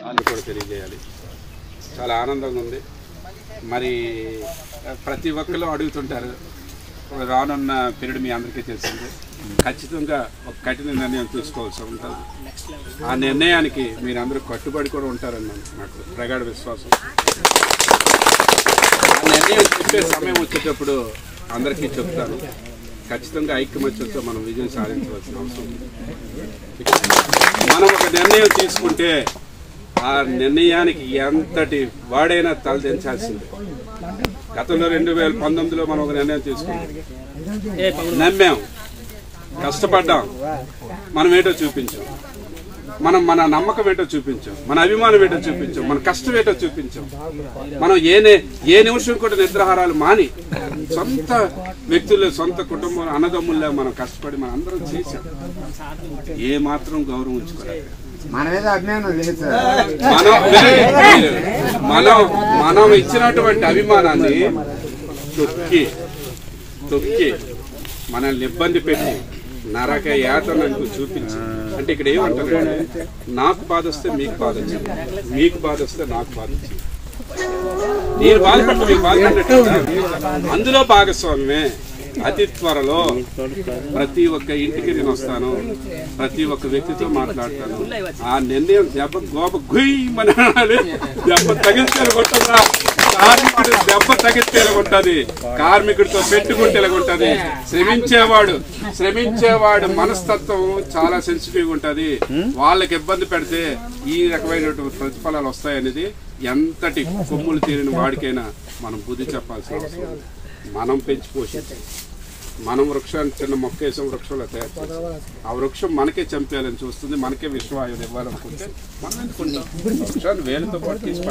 అని కూడా తెలియజేయాలి. చాలా ఆనందంగా ఉంది. మరి ప్రతి ఒక్కరు అడుగుతుంటారు, రానున్న పీరియడ్ మీ అందరికీ తెలిసిందే, ఖచ్చితంగా ఒక కఠిన నిర్ణయం తీసుకోవాల్సి ఉంటుంది. ఆ నిర్ణయానికి మీరందరూ కట్టుబడి కూడా ఉంటారని నాకు ప్రగాఢ విశ్వాసం. ఆ నిర్ణయం చెప్పే సమయం వచ్చేటప్పుడు అందరికీ చెప్తాను, ఖచ్చితంగా ఐక్యమత్యంతో మనం విజయం సాధించవలసిన అవసరం ఉంది. మనం ఒక నిర్ణయం తీసుకుంటే ఆ నిర్ణయానికి ఎంతటి వాడైనా తలదించాల్సిందే. గతంలో 2019లో మనం ఒక నిర్ణయం తీసుకున్నాం, నమ్మాం, కష్టపడ్డాం, మనం ఏంటో చూపించాం, మన నమ్మకం ఏంటో చూపించాం, మన అభిమానం ఏంటో చూపించాం, మన కష్టం ఏంటో చూపించాం. మనం ఏ నిమిషం కూడా నిద్రాహారాలు మాని సొంత వ్యక్తులు, సొంత కుటుంబం, అన్నదమ్ముల్లో మనం కష్టపడి మనం అందరం చేశాం. ఏ మాత్రం గౌరవం ఉంచుకోలేదు. మనం ఇచ్చినటువంటి అభిమానాన్ని తొక్కి మనల్ని ఇబ్బంది పెట్టి నరక యాతనకు చూపించి, అంటే ఇక్కడ ఏమంటారు, నాకు బాధ వస్తే మీకు బాధ వచ్చింది, మీకు బాధ వస్తే నాకు బాధ వచ్చింది, నేను బాధపడ్డ మీకు బాధపడ్డట్టు అందులో భాగస్వామ్యమే. అతి త్వరలో ప్రతి ఒక్క ఇంటికి నేను వస్తాను, ప్రతి ఒక్క వ్యక్తితో మాట్లాడతాను. ఆ నిర్ణయం దెబ్బ గుయ్యమనాలి, దెబ్బ తగిలితే కొట్టదా, కార్మికుడు దెబ్బ తగిలితే ఉంటుంది, కార్మికుడితో పెట్టుకుంటే ఉంటుంది. శ్రమించేవాడు మనస్తత్వం చాలా సెన్సిటివ్గా ఉంటుంది. వాళ్ళకి ఇబ్బంది పెడితే ఈ రకమైనటువంటి ప్రతిఫలాలు వస్తాయనేది ఎంతటి కొమ్ములు తీరిన వాడికైనా మనం బుద్ధి చెప్పాల్సిన అవసరం ఉంది. మనం పెంచి పోషించాం, మనం వృక్షాన్ని చిన్న మొక్క వేసాం, వృక్షంలో తయారు చేస్తాం. ఆ వృక్షం మనకే చంపేయాలని చూస్తుంది, మనకే విశ్వవాయువు ఇవ్వాలనుకుంటే మనం ఎందుకుంటాం? వృక్షాన్ని వేలుతో పాటు తీసి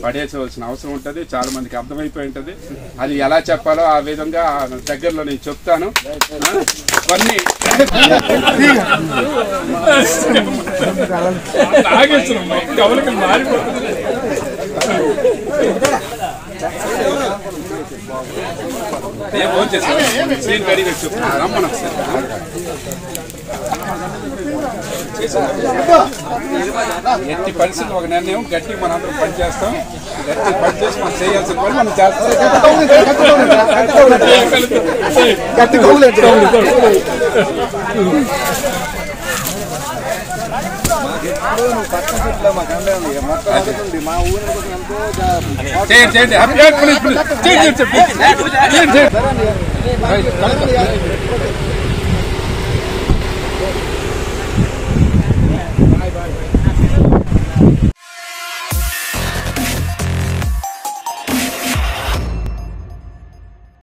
పడేసేవలసిన అవసరం ఉంటుంది. చాలా మందికి అర్థమైపోయి ఉంటుంది. అది ఎలా చెప్పాలో ఆ విధంగా దగ్గరలో నేను చెప్తాను. కొన్ని రమ్మను ఎట్టి పరిస్థితి ఒక నిర్ణయం గట్టిగా మనం అందరం పనిచేస్తాం. గట్టి పనిచేసి మనం చేయాల్సిన పని మనం చేస్తాం.